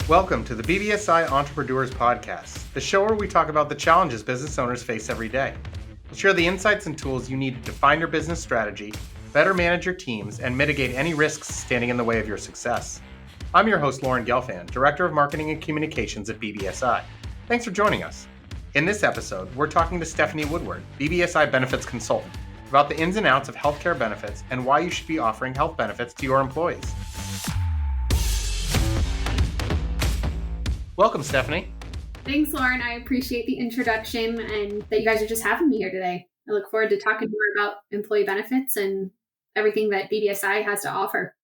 Welcome to the BBSI Entrepreneurs Podcast, the show where we talk about the challenges business owners face every day. We'll share the insights and tools you need to define your business strategy, better manage your teams, and mitigate any risks standing in the way of your success. I'm your host, Lauren Gelfand, Director of Marketing and Communications at BBSI. Thanks for joining us. In this episode, we're talking to Stephanie Woodward, BBSI Benefits Consultant, about the ins and outs of healthcare benefits and why you should be offering health benefits to your employees. Welcome, Stephanie. Thanks, Lauren. I appreciate the introduction and that you guys are just having me here today. I look forward to talking more about employee benefits and everything that BBSI has to offer.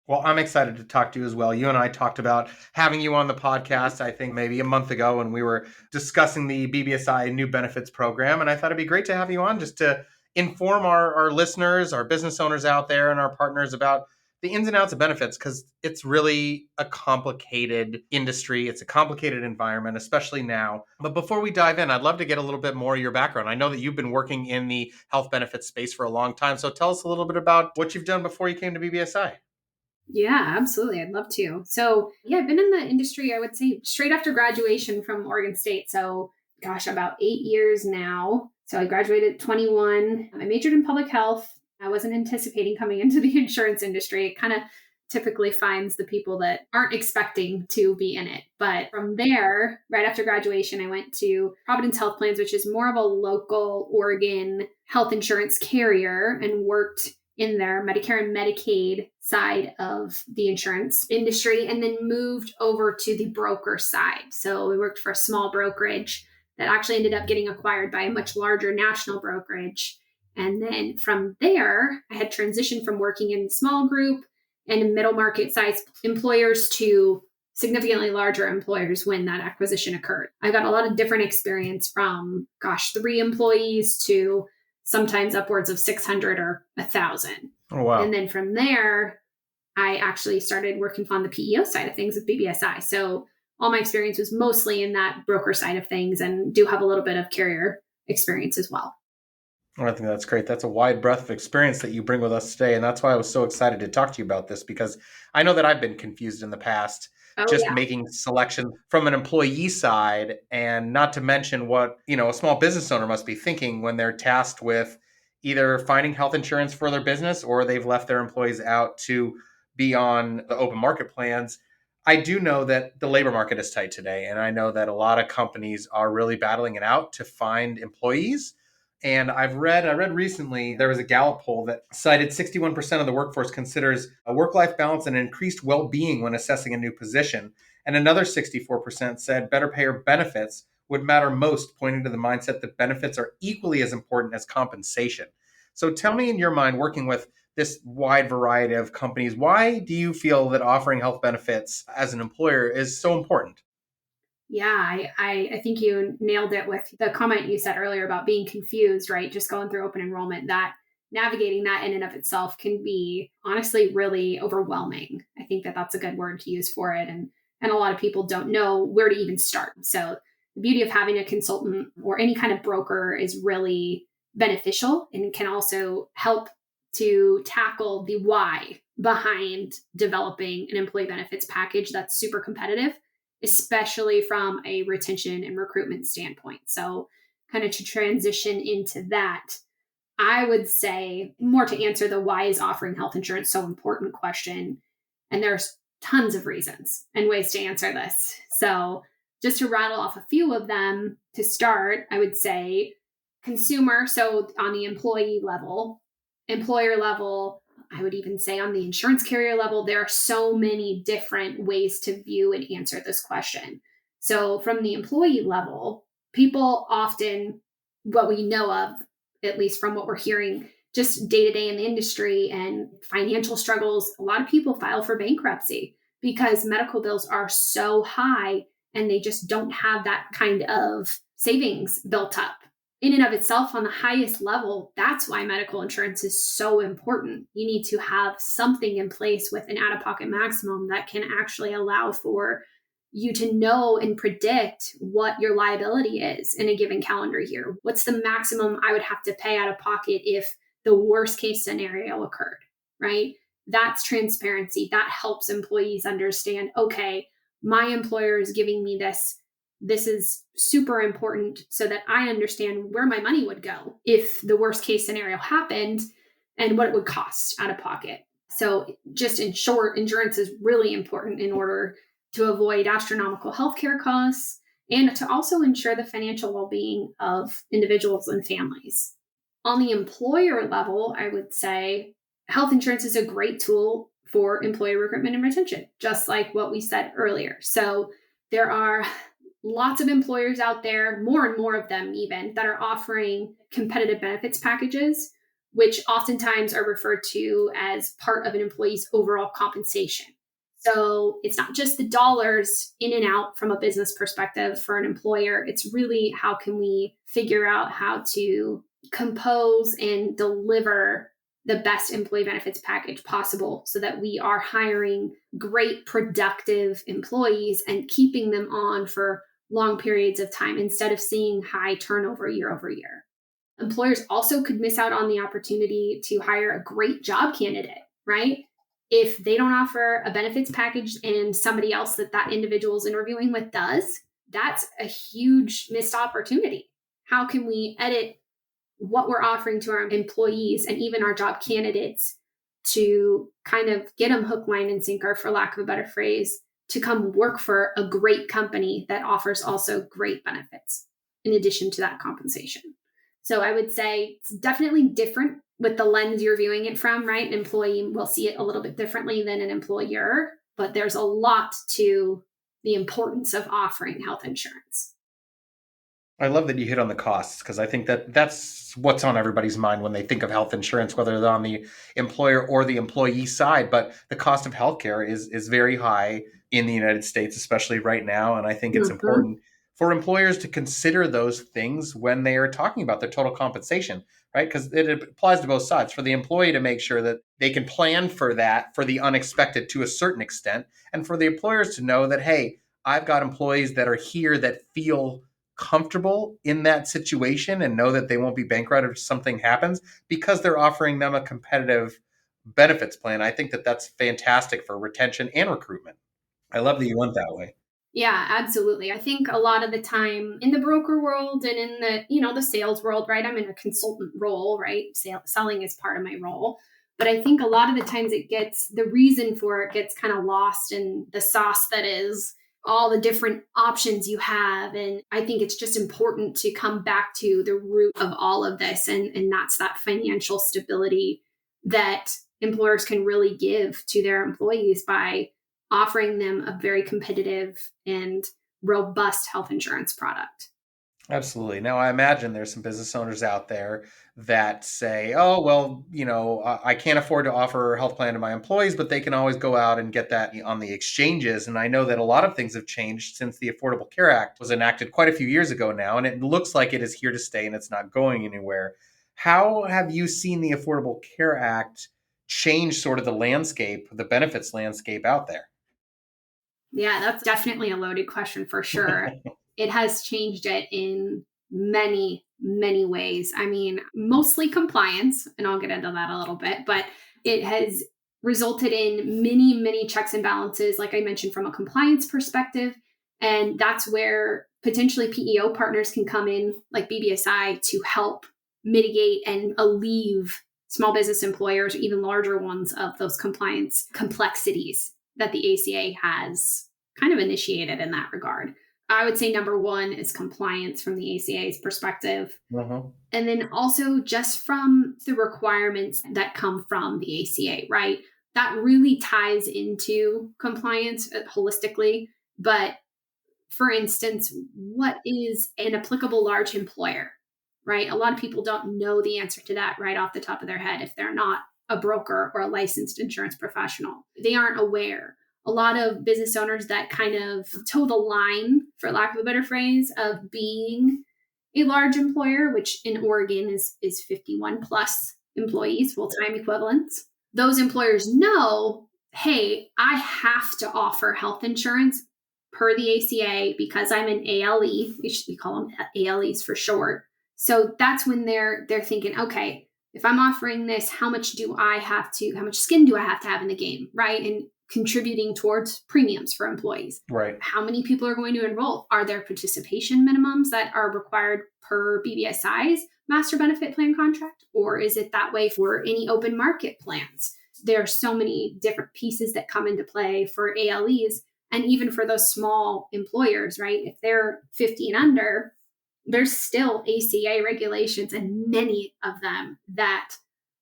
Well, I'm excited to talk to you as well. You and I talked about having you on the podcast, I think maybe a month ago when we were discussing the BBSI new benefits program. And I thought it'd be great to have you on just to inform our listeners, our business owners out there, and our partners about the ins and outs of benefits, because it's really a complicated industry. It's a complicated environment, especially now. But before we dive in, I'd love to get a little bit more of your background. I know that you've been working in the health benefits space for a long time. So tell us a little bit about what you've done before you came to BBSI. Yeah, absolutely. I'd love to. So I've been in the industry, I would say, straight after graduation from Oregon State. So about 8 years now. So I graduated at 21. I majored in public health. I wasn't anticipating coming into the insurance industry. It kind of typically finds the people that aren't expecting to be in it. But from there, right after graduation, I went to Providence Health Plans, which is more of a local Oregon health insurance carrier, and worked in their Medicare and Medicaid side of the insurance industry, and then moved over to the broker side. So we worked for a small brokerage that actually ended up getting acquired by a much larger national brokerage. And then from there, I had transitioned from working in small group and middle market size employers to significantly larger employers when that acquisition occurred. I got a lot of different experience from, 3 employees to sometimes upwards of 600 or 1,000. Oh, wow. And then from there, I actually started working on the PEO side of things with BBSI. So all my experience was mostly in that broker side of things, and do have a little bit of carrier experience as well. Well, I think that's great. That's a wide breadth of experience that you bring with us today. And that's why I was so excited to talk to you about this, because I know that I've been confused in the past, making selection from an employee side, and not to mention what, a small business owner must be thinking when they're tasked with either finding health insurance for their business, or they've left their employees out to be on the open market plans. I do know that the labor market is tight today. And I know that a lot of companies are really battling it out to find employees. And I read recently, there was a Gallup poll that cited 61% of the workforce considers a work-life balance and increased well-being when assessing a new position. And another 64% said better pay or benefits would matter most, pointing to the mindset that benefits are equally as important as compensation. So tell me, in your mind, working with this wide variety of companies, why do you feel that offering health benefits as an employer is so important? Yeah, I think you nailed it with the comment you said earlier about being confused, right? Just going through open enrollment, that navigating that in and of itself can be honestly really overwhelming. I think that that's a good word to use for it. And a lot of people don't know where to even start. So the beauty of having a consultant or any kind of broker is really beneficial, and can also help to tackle the why behind developing an employee benefits package that's super competitive, especially from a retention and recruitment standpoint. So kind of to transition into that, I would say, more to answer the why is offering health insurance so important question. And there's tons of reasons and ways to answer this. So just to rattle off a few of them to start, I would say consumer. So on the employee level, employer level, I would even say on the insurance carrier level, there are so many different ways to view and answer this question. So from the employee level, people often, what we know of, at least from what we're hearing, just day to day in the industry and financial struggles, a lot of people file for bankruptcy because medical bills are so high and they just don't have that kind of savings built up. In and of itself, on the highest level, that's why medical insurance is so important. You need to have something in place with an out-of-pocket maximum that can actually allow for you to know and predict what your liability is in a given calendar year. What's the maximum I would have to pay out of pocket if the worst case scenario occurred, right? That's transparency. That helps employees understand, okay, my employer is giving me this. This is super important so that I understand where my money would go if the worst case scenario happened and what it would cost out of pocket. So, just in short, insurance is really important in order to avoid astronomical healthcare costs and to also ensure the financial well being of individuals and families. On the employer level, I would say health insurance is a great tool for employee recruitment and retention, just like what we said earlier. So, there are lots of employers out there, more and more of them even, that are offering competitive benefits packages, which oftentimes are referred to as part of an employee's overall compensation. So it's not just the dollars in and out from a business perspective for an employer. It's really how can we figure out how to compose and deliver the best employee benefits package possible so that we are hiring great, productive employees and keeping them on for long periods of time instead of seeing high turnover year over year. Employers also could miss out on the opportunity to hire a great job candidate, right? If they don't offer a benefits package and somebody else that individual is interviewing with does, that's a huge missed opportunity. How can we edit what we're offering to our employees and even our job candidates to kind of get them hook, line, and sinker, for lack of a better phrase, to come work for a great company that offers also great benefits in addition to that compensation. So I would say it's definitely different with the lens you're viewing it from, right? An employee will see it a little bit differently than an employer, but there's a lot to the importance of offering health insurance. I love that you hit on the costs because I think that that's what's on everybody's mind when they think of health insurance, whether they're on the employer or the employee side. But the cost of healthcare is very high in the United States, especially right now. And I think it's Mm-hmm. important for employers to consider those things when they are talking about their total compensation, right? Because it applies to both sides. For the employee to make sure that they can plan for that, for the unexpected to a certain extent, and for the employers to know that, hey, I've got employees that are here that feel comfortable in that situation and know that they won't be bankrupt if something happens because they're offering them a competitive benefits plan. I think that that's fantastic for retention and recruitment. I love that you went that way. Yeah, absolutely. I think a lot of the time in the broker world and in the sales world, right? I'm in a consultant role, right? Selling is part of my role. But I think a lot of the times the reason for it gets kind of lost in the sauce that is all the different options you have. And I think it's just important to come back to the root of all of this. And that's that financial stability that employers can really give to their employees by offering them a very competitive and robust health insurance product. Absolutely. Now, I imagine there's some business owners out there that say, oh, well, I can't afford to offer a health plan to my employees, but they can always go out and get that on the exchanges. And I know that a lot of things have changed since the Affordable Care Act was enacted quite a few years ago now, and it looks like it is here to stay and it's not going anywhere. How have you seen the Affordable Care Act change sort of the landscape, the benefits landscape out there? Yeah, that's definitely a loaded question for sure. It has changed it in many, many ways. I mean, mostly compliance, and I'll get into that a little bit, but it has resulted in many, many checks and balances, like I mentioned, from a compliance perspective. And that's where potentially PEO partners can come in, like BBSI, to help mitigate and alleviate small business employers, or even larger ones, of those compliance complexities that the ACA has kind of initiated in that regard. I would say number one is compliance from the ACA's perspective. Mhm. And then also just from the requirements that come from the ACA, right? That really ties into compliance holistically. But for instance, what is an applicable large employer, right? A lot of people don't know the answer to that right off the top of their head if they're not a broker or a licensed insurance professional. They aren't aware. A lot of business owners that kind of toe the line, for lack of a better phrase, of being a large employer, which in Oregon is 51 plus employees, full-time equivalents. Those employers know, hey, I have to offer health insurance per the ACA because I'm an ALE. We call them ALEs for short. So that's when they're thinking, okay, if I'm offering this, how much skin do I have to have in the game, right? And contributing towards premiums for employees. Right. How many people are going to enroll? Are there participation minimums that are required per BBSI's master benefit plan contract? Or is it that way for any open market plans? There are so many different pieces that come into play for ALEs and even for those small employers, right? If they're 50 and under, there's still ACA regulations and many of them that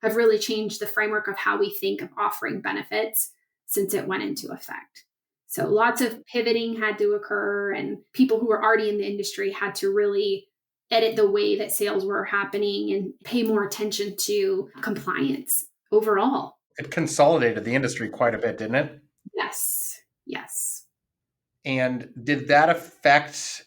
have really changed the framework of how we think of offering benefits since it went into effect. So lots of pivoting had to occur, and people who were already in the industry had to really edit the way that sales were happening and pay more attention to compliance overall. It consolidated the industry quite a bit, didn't it? Yes. Yes. And did that affect,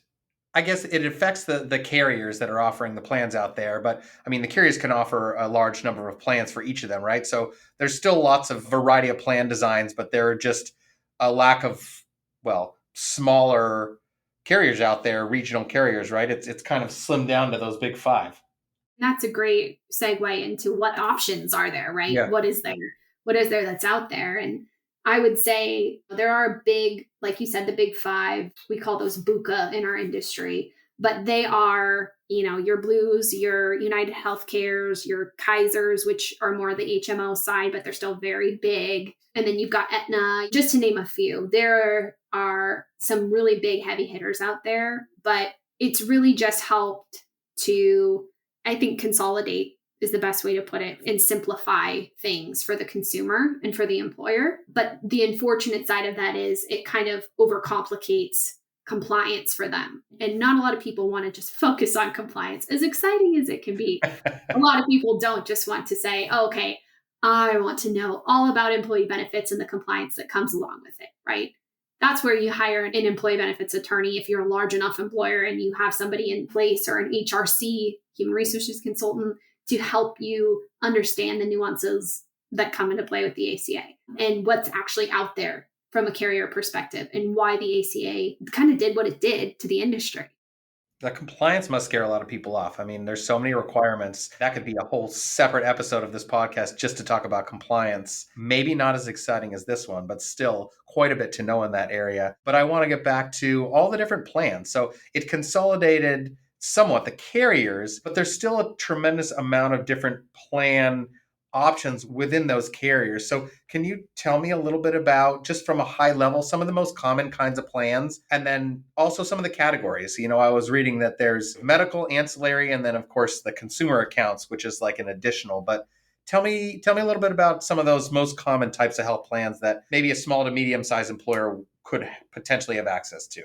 I guess it affects the carriers that are offering the plans out there, but I mean, the carriers can offer a large number of plans for each of them, right? So there's still lots of variety of plan designs, but there are just a lack of, well, smaller carriers out there, regional carriers, right? It's kind of slimmed down to those big five. That's a great segue into what options are there, right? Yeah. What is there? What is there that's out there? And I would say there are big, like you said, the big five. We call those BUCA in our industry, but they are, your Blues, your United Healthcares, your Kaisers, which are more the HMO side, but they're still very big. And then you've got Aetna, just to name a few. There are some really big heavy hitters out there, but it's really just helped to, I think, consolidate is the best way to put it, and simplify things for the consumer and for the employer. But the unfortunate side of that is it kind of overcomplicates compliance for them. And not a lot of people want to just focus on compliance, as exciting as it can be. A lot of people don't just want to say, oh, okay, I want to know all about employee benefits and the compliance that comes along with it, right? That's where you hire an employee benefits attorney if you're a large enough employer and you have somebody in place, or an HRC, human resources consultant, to help you understand the nuances that come into play with the ACA and what's actually out there from a carrier perspective and why the ACA kind of did what it did to the industry. The compliance must scare a lot of people off. I mean, there's so many requirements. That could be a whole separate episode of this podcast just to talk about compliance. Maybe not as exciting as this one, but still quite a bit to know in that area. But I want to get back to all the different plans. So it consolidated somewhat the carriers, but there's still a tremendous amount of different plan options within those carriers. So can you tell me a little bit about, just from a high level, some of the most common kinds of plans, and then also some of the categories? I was reading that there's medical, ancillary, and then of course the consumer accounts, which is like an additional. But tell me a little bit about some of those most common types of health plans that maybe a small to medium sized employer could potentially have access to.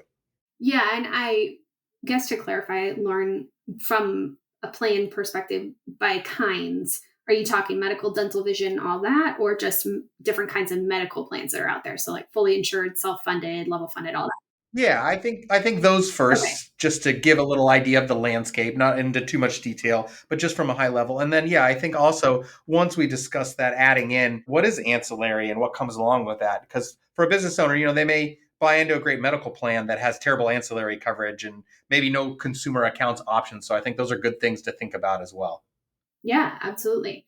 Yeah, and I guess to clarify, Lauren, from a plan perspective by kinds, are you talking medical, dental, vision, all that, or just different kinds of medical plans that are out there? So like fully insured, self-funded, level funded, all that. Yeah, I think those Okay. first, just to give a little idea of the landscape, not into too much detail, but just from a high level. And then, yeah, I think also once we discuss that, adding in what is ancillary and what comes along with that. Because for a business owner, they may buy into a great medical plan that has terrible ancillary coverage and maybe no consumer accounts options. So I think those are good things to think about as well. Yeah, absolutely.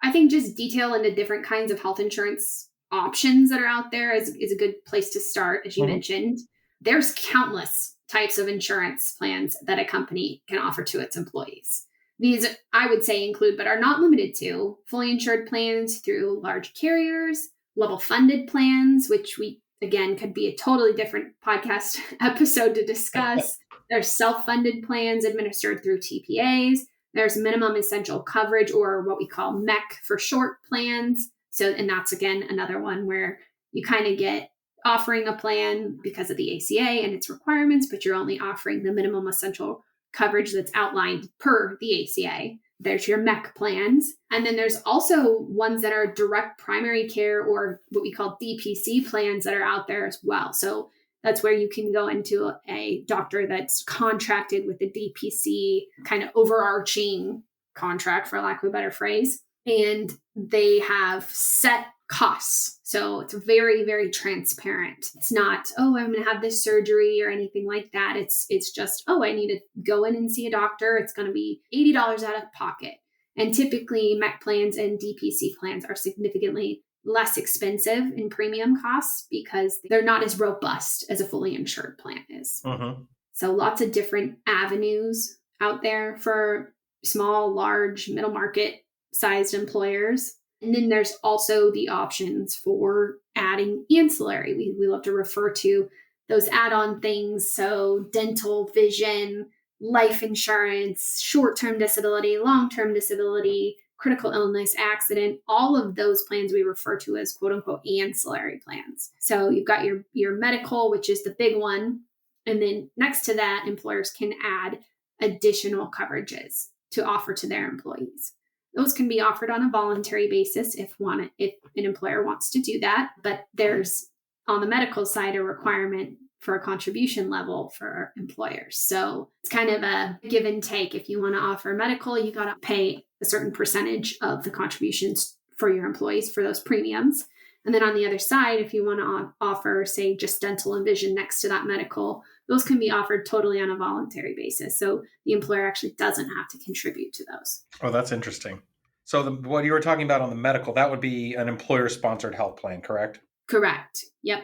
I think just detail into different kinds of health insurance options that are out there is a good place to start, as you Mhm. mentioned. There's countless types of insurance plans that a company can offer to its employees. These, I would say, include, but are not limited to, fully insured plans through large carriers, level funded plans, which again, could be a totally different podcast episode to discuss. There's self funded plans administered through TPAs. There's minimum essential coverage, or what we call MEC for short plans. So, and that's again another one where you kind of get offering a plan because of the ACA and its requirements, but you're only offering the minimum essential coverage that's outlined per the ACA. There's your MEC plans. And then there's also ones that are direct primary care, or what we call DPC plans, that are out there as well. So that's where you can go into a doctor that's contracted with the DPC kind of overarching contract, for lack of a better phrase. And they have set costs. So it's very, very transparent. It's not, oh, I'm going to have this surgery or anything like that. It's just, oh, I need to go in and see a doctor. It's going to be $80 out of pocket. And typically MEC plans and DPC plans are significantly less expensive in premium costs because they're not as robust as a fully insured plan is. Mm-hmm. So lots of different avenues out there for small, large, middle market sized employers. And then there's also the options for adding ancillary. We love to refer to those add-on things. So dental, vision, life insurance, short-term disability, long-term disability, critical illness, accident, all of those plans we refer to as quote unquote ancillary plans. So you've got your medical, which is the big one. And then next to that, employers can add additional coverages to offer to their employees. Those can be offered on a voluntary basis if an employer wants to do that. But there's on the medical side a requirement for a contribution level for employers. So it's kind of a give and take. If you want to offer medical, you got to pay a certain percentage of the contributions for your employees for those premiums. And then on the other side, if you want to offer, say, just dental and vision next to that medical, those can be offered totally on a voluntary basis. So the employer actually doesn't have to contribute to those. Oh, that's interesting. So what you were talking about on the medical, that would be an employer-sponsored health plan, correct? Correct. Yep.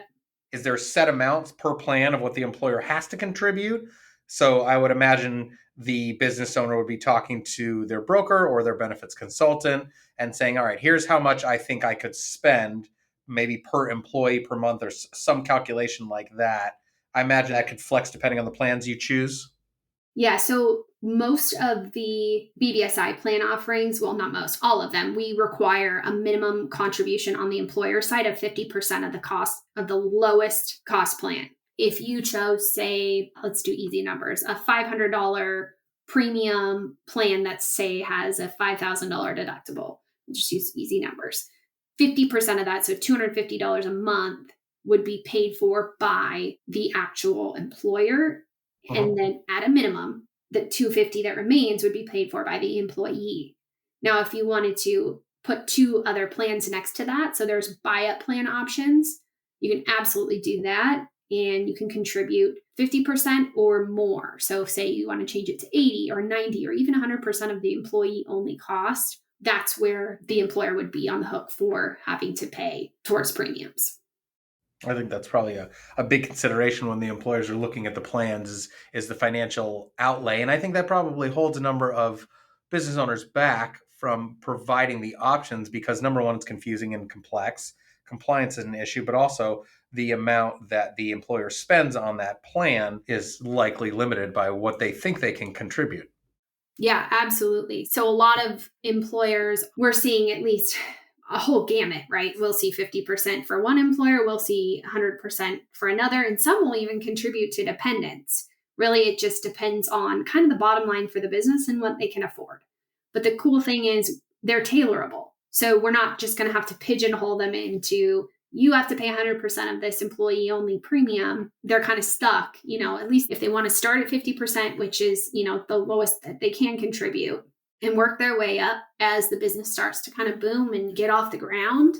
Is there set amounts per plan of what the employer has to contribute? So I would imagine the business owner would be talking to their broker or their benefits consultant and saying, all right, here's how much I think I could spend maybe per employee per month or some calculation like that. I imagine that could flex depending on the plans you choose. Yeah, so most of the BBSI plan offerings, well, not most, all of them, we require a minimum contribution on the employer side of 50% of the cost of the lowest cost plan. If you chose, say, let's do easy numbers, a $500 premium plan that, say, has a $5,000 deductible, we'll just use easy numbers. 50% of that, so $250 a month, would be paid for by the actual employer. And then at a minimum, the $250 that remains would be paid for by the employee. Now, if you wanted to put two other plans next to that, so there's buy-up plan options, you can absolutely do that. And you can contribute 50% or more. So say you want to change it to 80 or 90 or even 100% of the employee only cost, that's where the employer would be on the hook for having to pay towards premiums. I think that's probably a big consideration when the employers are looking at the plans is the financial outlay. And I think that probably holds a number of business owners back from providing the options because number one, it's confusing and complex. Compliance is an issue, but also the amount that the employer spends on that plan is likely limited by what they think they can contribute. Yeah, absolutely. So a lot of employers, we're seeing at least a whole gamut, right? We'll see 50% for one employer, we'll see 100% for another, and some will even contribute to dependents. Really, it just depends on kind of the bottom line for the business and what they can afford. But the cool thing is they're tailorable. So we're not just going to have to pigeonhole them into you have to pay 100% of this employee only premium. They're kind of stuck, at least if they want to start at 50%, which is, the lowest that they can contribute, and work their way up as the business starts to kind of boom and get off the ground,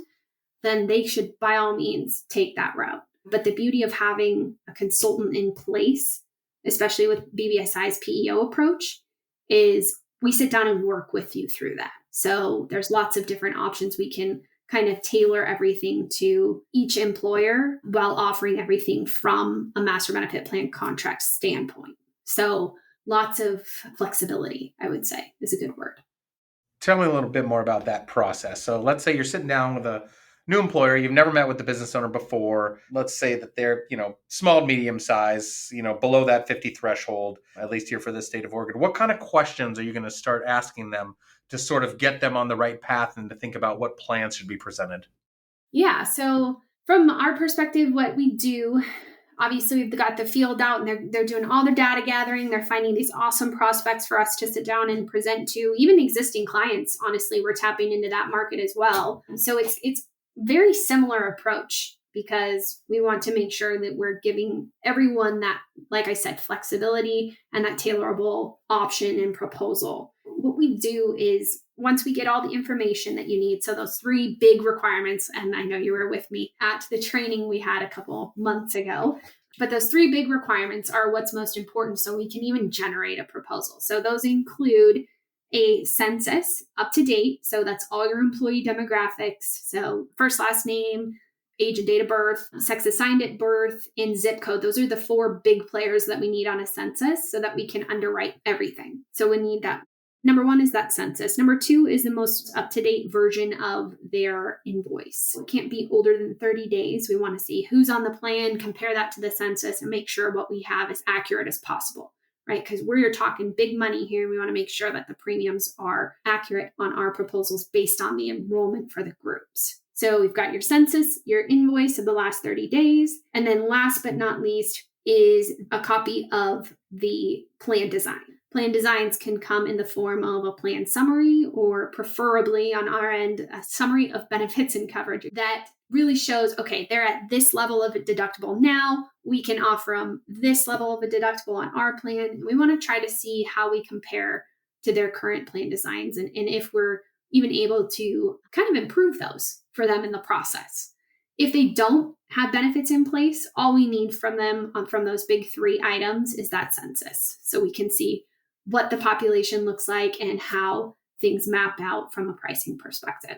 then they should by all means take that route. But the beauty of having a consultant in place, especially with BBSI's PEO approach, is we sit down and work with you through that. So there's lots of different options. We can kind of tailor everything to each employer while offering everything from a master benefit plan contract standpoint. So lots of flexibility, I would say, is a good word. Tell me a little bit more about that process. So let's say you're sitting down with a new employer, you've never met with the business owner before. Let's say that they're, small, medium size, below that 50 threshold, at least here for the state of Oregon. What kind of questions are you going to start asking them to sort of get them on the right path and to think about what plans should be presented? Yeah. So from our perspective, what we do, obviously we've got the field out and they're doing all their data gathering. They're finding these awesome prospects for us to sit down and present to. Even existing clients, honestly, we're tapping into that market as well. So it's very similar approach because we want to make sure that we're giving everyone that, like I said, flexibility and that tailorable option and proposal. What we do is once we get all the information that you need, so those three big requirements, and I know you were with me at the training we had a couple months ago, but those three big requirements are what's most important so we can even generate a proposal. So those include a census up to date. So that's all your employee demographics. So first, last name, age and date of birth, sex assigned at birth, and zip code. Those are the 4 big players that we need on a census so that we can underwrite everything. So we need that. Number 1 is that census. Number 2 is the most up-to-date version of their invoice. It can't be older than 30 days. We want to see who's on the plan, compare that to the census, and make sure what we have is accurate as possible, right? Because we're talking big money here. We want to make sure that the premiums are accurate on our proposals based on the enrollment for the groups. So we've got your census, your invoice of the last 30 days, and then last but not least is a copy of the plan design. Plan designs can come in the form of a plan summary, or preferably on our end, a summary of benefits and coverage that really shows, okay, they're at this level of a deductible now. We can offer them this level of a deductible on our plan. We want to try to see how we compare to their current plan designs, and if we're even able to kind of improve those for them in the process. If they don't have benefits in place, all we need from them, from those big 3 items, is that census. So we can see what the population looks like and how things map out from a pricing perspective.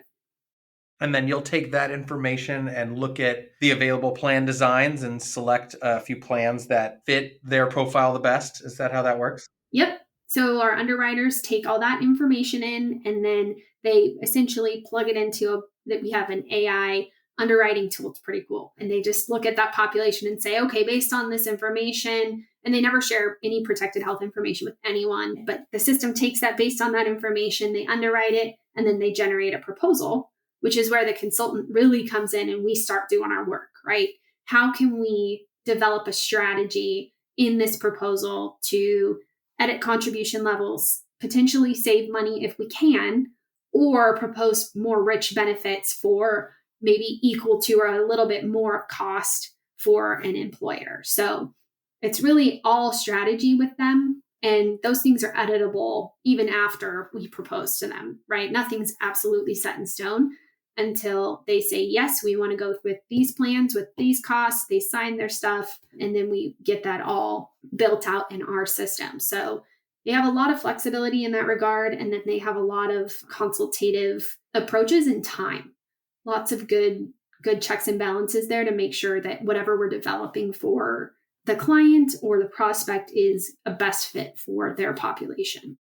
And then you'll take that information and look at the available plan designs and select a few plans that fit their profile the best. Is that how that works? Yep. So our underwriters take all that information in, and then they essentially plug it into that we have an AI underwriting tool. It's pretty cool. And they just look at that population and say, okay, based on this information, and they never share any protected health information with anyone, but the system takes that based on that information, they underwrite it, and then they generate a proposal, which is where the consultant really comes in and we start doing our work, right? How can we develop a strategy in this proposal to edit contribution levels, potentially save money if we can, or propose more rich benefits for maybe equal to or a little bit more cost for an employer. So it's really all strategy with them. And those things are editable even after we propose to them, right? Nothing's absolutely set in stone until they say, yes, we want to go with these plans, with these costs. They sign their stuff, and then we get that all built out in our system. So they have a lot of flexibility in that regard, and then they have a lot of consultative approaches and time. Lots of good checks and balances there to make sure that whatever we're developing for the client or the prospect is a best fit for their population.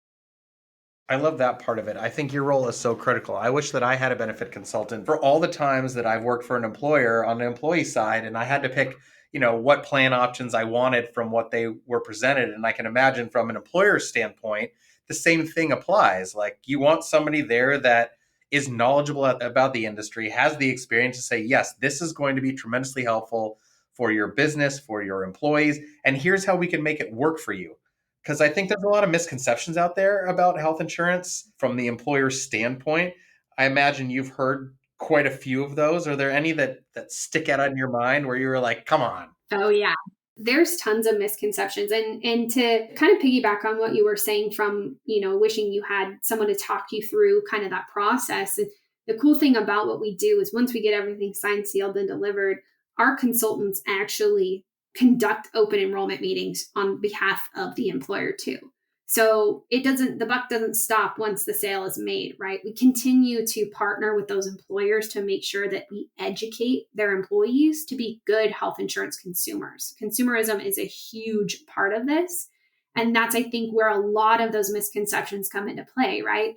I love that part of it. I think your role is so critical. I wish that I had a benefit consultant for all the times that I've worked for an employer on the employee side, and I had to pick, what plan options I wanted from what they were presented. And I can imagine from an employer standpoint, the same thing applies. Like, you want somebody there that is knowledgeable about the industry, has the experience to say, yes, this is going to be tremendously helpful for your business, for your employees, and here's how we can make it work for you. Because I think there's a lot of misconceptions out there about health insurance from the employer's standpoint. I imagine you've heard quite a few of those. Are there any that stick out in your mind where you were like, come on? Oh, yeah. There's tons of misconceptions. And to kind of piggyback on what you were saying from, wishing you had someone to talk you through kind of that process. The cool thing about what we do is once we get everything signed, sealed, and delivered, our consultants actually conduct open enrollment meetings on behalf of the employer too. So the buck doesn't stop once the sale is made, right? We continue to partner with those employers to make sure that we educate their employees to be good health insurance consumers. Consumerism is a huge part of this. And that's, I think, where a lot of those misconceptions come into play, right?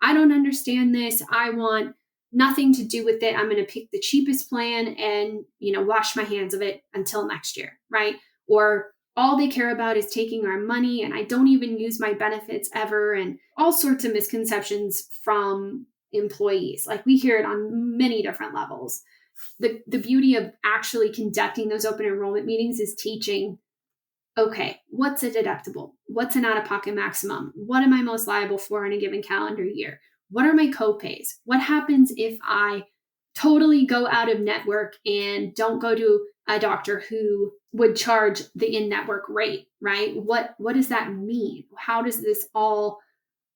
I don't understand this. I want nothing to do with it. I'm going to pick the cheapest plan and, wash my hands of it until next year, right? Or all they care about is taking our money and I don't even use my benefits ever, and all sorts of misconceptions from employees. Like, we hear it on many different levels. The beauty of actually conducting those open enrollment meetings is teaching, okay, what's a deductible? What's an out-of-pocket maximum? What am I most liable for in a given calendar year? What are my copays? What happens if I totally go out of network and don't go to a doctor who would charge the in-network rate, right? What does that mean? How does this all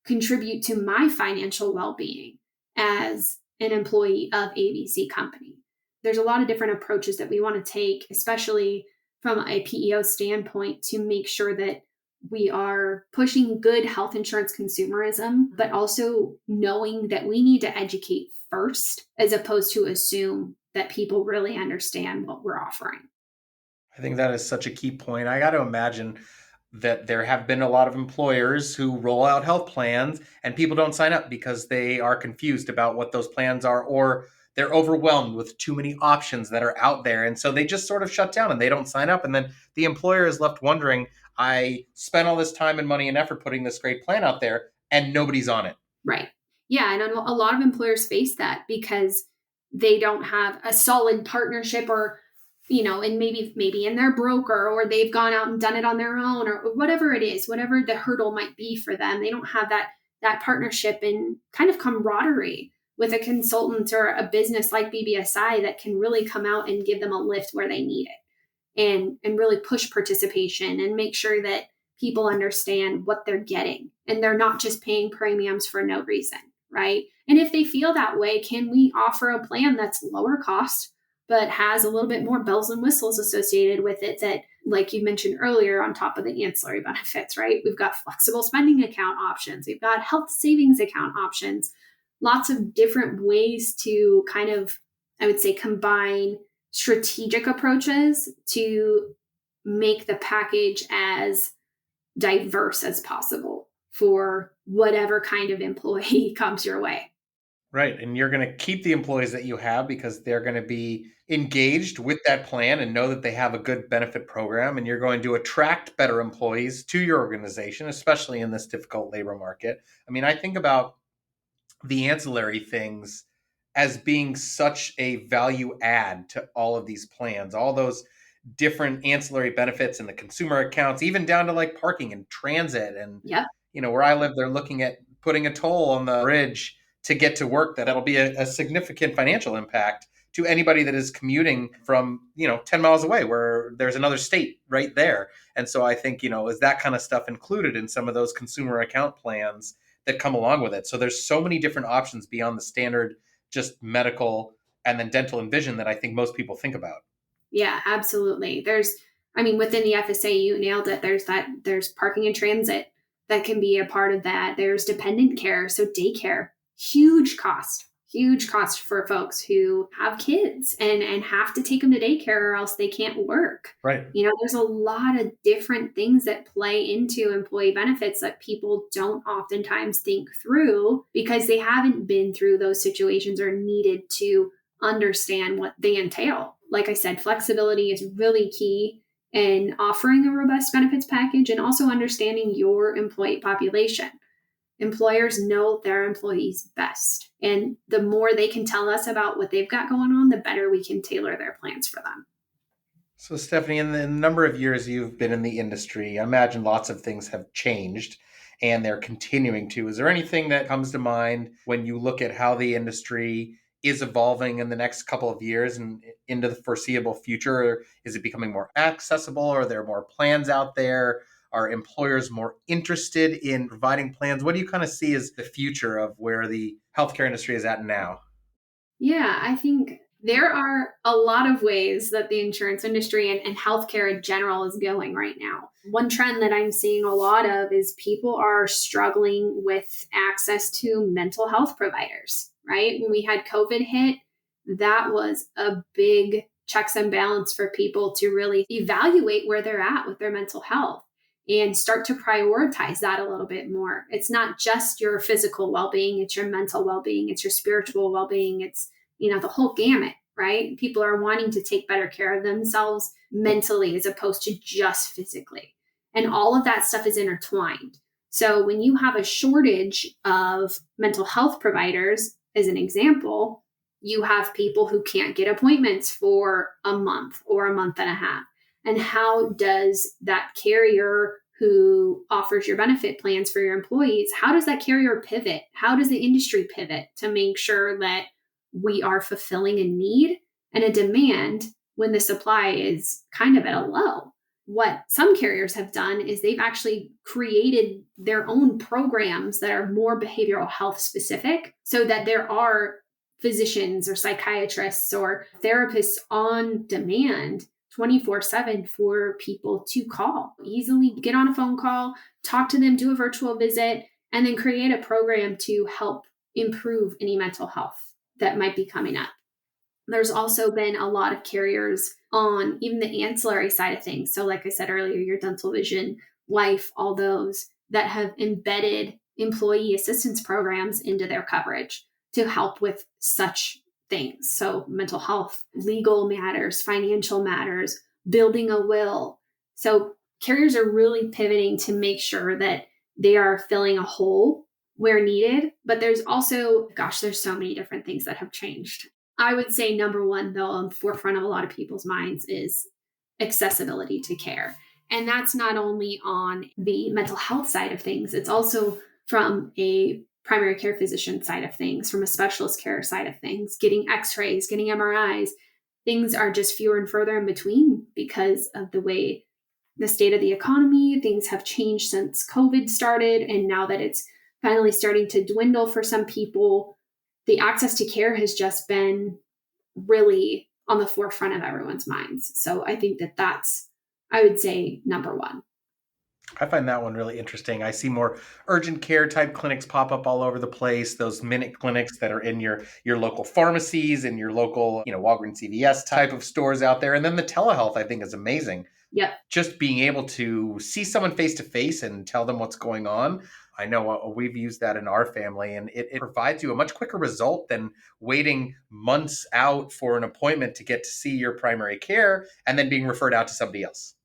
contribute to my financial well-being as an employee of ABC company? There's a lot of different approaches that we want to take, especially from a PEO standpoint, to make sure that we are pushing good health insurance consumerism, but also knowing that we need to educate first as opposed to assume that people really understand what we're offering. I think that is such a key point. I got to imagine that there have been a lot of employers who roll out health plans and people don't sign up because they are confused about what those plans are, or they're overwhelmed with too many options that are out there. And so they just sort of shut down and they don't sign up. And then the employer is left wondering, I spent all this time and money and effort putting this great plan out there and nobody's on it. Right. Yeah. And a lot of employers face that because they don't have a solid partnership, or, and maybe in their broker, or they've gone out and done it on their own, or whatever it is, whatever the hurdle might be for them. They don't have that partnership and kind of camaraderie with a consultant or a business like BBSI that can really come out and give them a lift where they need it, and really push participation and make sure that people understand what they're getting and they're not just paying premiums for no reason, right? And if they feel that way, can we offer a plan that's lower cost but has a little bit more bells and whistles associated with it, that, like you mentioned earlier, on top of the ancillary benefits, right? We've got flexible spending account options, we've got health savings account options, lots of different ways to kind of, I would say, combine strategic approaches to make the package as diverse as possible for whatever kind of employee comes your way. Right. And you're going to keep the employees that you have because they're going to be engaged with that plan and know that they have a good benefit program. And you're going to attract better employees to your organization, especially in this difficult labor market. I mean, I think about the ancillary things as being such a value add to all of these plans, all those different ancillary benefits and the consumer accounts, even down to like parking and transit. And, Yep. where I live, they're looking at putting a toll on the bridge to get to work. That'll be a significant financial impact to anybody that is commuting from, 10 miles away where there's another state right there. And so I think, is that kind of stuff included in some of those consumer account plans that come along with it? So there's so many different options beyond the standard, just medical and then dental and vision, that I think most people think about. Yeah, absolutely. Within the FSA, you nailed it. There's parking and transit that can be a part of that. There's dependent care, so daycare, huge cost for folks who have kids and have to take them to daycare or else they can't work. Right. There's a lot of different things that play into employee benefits that people don't oftentimes think through because they haven't been through those situations or needed to understand what they entail. Like I said, flexibility is really key in offering a robust benefits package and also understanding your employee population. Employers know their employees best. And the more they can tell us about what they've got going on, the better we can tailor their plans for them. So, Stephanie, in the number of years you've been in the industry, I imagine lots of things have changed and they're continuing to. Is there anything that comes to mind when you look at how the industry is evolving in the next couple of years and into the foreseeable future? Or is it becoming more accessible? Are there more plans out there? Are employers more interested in providing plans? What do you kind of see as the future of where the healthcare industry is at now? Yeah, I think there are a lot of ways that the insurance industry and healthcare in general is going right now. One trend that I'm seeing a lot of is people are struggling with access to mental health providers, right? When we had COVID hit, that was a big checks and balance for people to really evaluate where they're at with their mental health and start to prioritize that a little bit more. It's not just your physical well-being, it's your mental well-being, it's your spiritual well-being, it's, the whole gamut, right? People are wanting to take better care of themselves mentally as opposed to just physically. And all of that stuff is intertwined. So when you have a shortage of mental health providers, as an example, you have people who can't get appointments for a month or a month and a half. And how does that carrier who offers your benefit plans for your employees, how does that carrier pivot? How does the industry pivot to make sure that we are fulfilling a need and a demand when the supply is kind of at a low? What some carriers have done is they've actually created their own programs that are more behavioral health specific so that there are physicians or psychiatrists or therapists on demand 24/7 for people to call, easily get on a phone call, talk to them, do a virtual visit, and then create a program to help improve any mental health that might be coming up. There's also been a lot of carriers on even the ancillary side of things. So, like I said earlier, your dental, vision, life, all those that have embedded employee assistance programs into their coverage to help with such things. So, mental health, legal matters, financial matters, building a will. So, carriers are really pivoting to make sure that they are filling a hole where needed. But there's also, there's so many different things that have changed. I would say number one, though, on the forefront of a lot of people's minds is accessibility to care. And that's not only on the mental health side of things, it's also from a primary care physician side of things, from a specialist care side of things, getting x-rays, getting MRIs. Things are just fewer and further in between because of the way the state of the economy, things have changed since COVID started. And now that it's finally starting to dwindle for some people, the access to care has just been really on the forefront of everyone's minds. So I think that that's, I would say, number one. I find that one really interesting. I see more urgent care type clinics pop up all over the place. Those minute clinics that are in your local pharmacies and your local, Walgreens, CVS type of stores out there. And then the telehealth, I think, is amazing. Yep. Just being able to see someone face to face and tell them what's going on. I know we've used that in our family, and it provides you a much quicker result than waiting months out for an appointment to get to see your primary care and then being referred out to somebody else.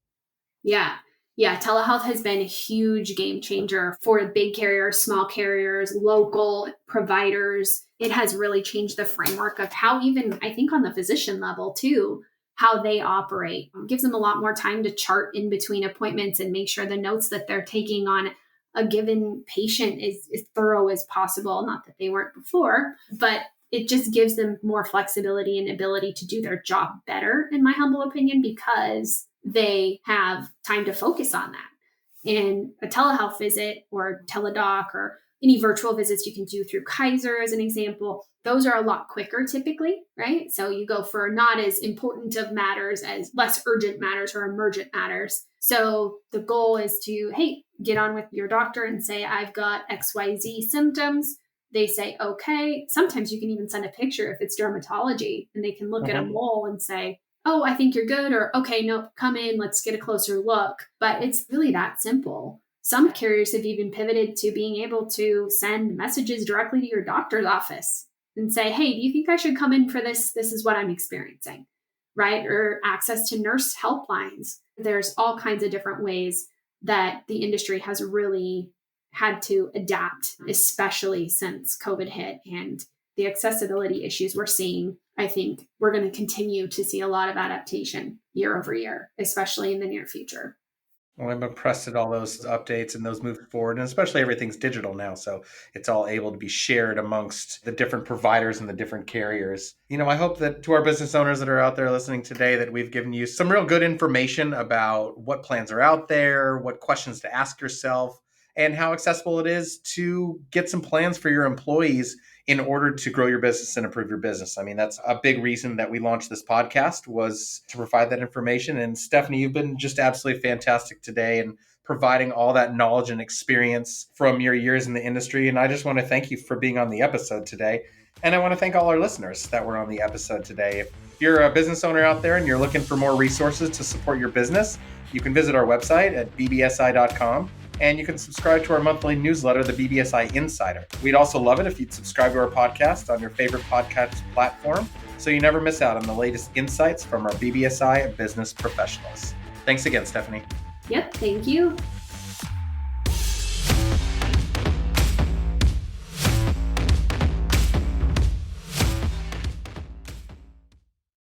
Yeah. Yeah. Telehealth has been a huge game changer for big carriers, small carriers, local providers. It has really changed the framework of how, even I think on the physician level too, how they operate. It gives them a lot more time to chart in between appointments and make sure the notes that they're taking on a given patient is as thorough as possible. Not that they weren't before, but it just gives them more flexibility and ability to do their job better, in my humble opinion, because they have time to focus on that. And a telehealth visit or teledoc or any virtual visits you can do through Kaiser, as an example, those are a lot quicker typically, right? So you go for not as important of matters as less urgent matters or emergent matters. So the goal is to, hey, get on with your doctor and say, I've got XYZ symptoms. They say, okay. Sometimes you can even send a picture if it's dermatology, and they can look at a mole and say, oh, I think you're good, or okay, nope, come in, let's get a closer look. But it's really that simple. Some carriers have even pivoted to being able to send messages directly to your doctor's office and say, hey, do you think I should come in for this? This is what I'm experiencing, right? Or access to nurse helplines. There's all kinds of different ways that the industry has really had to adapt, especially since COVID hit, and the accessibility issues we're seeing. I think we're going to continue to see a lot of adaptation year over year, especially in the near future. Well, I'm impressed at all those updates and those moves forward, and especially everything's digital now, so it's all able to be shared amongst the different providers and the different carriers. I hope that to our business owners that are out there listening today, that we've given you some real good information about what plans are out there, what questions to ask yourself, and how accessible it is to get some plans for your employees in order to grow your business and improve your business. I mean, that's a big reason that we launched this podcast, was to provide that information. And Stephanie, you've been just absolutely fantastic today and providing all that knowledge and experience from your years in the industry. And I just want to thank you for being on the episode today. And I want to thank all our listeners that were on the episode today. If you're a business owner out there and you're looking for more resources to support your business, you can visit our website at bbsi.com. And you can subscribe to our monthly newsletter, the BBSI Insider. We'd also love it if you'd subscribe to our podcast on your favorite podcast platform, so you never miss out on the latest insights from our BBSI business professionals. Thanks again, Stephanie. Yep, thank you.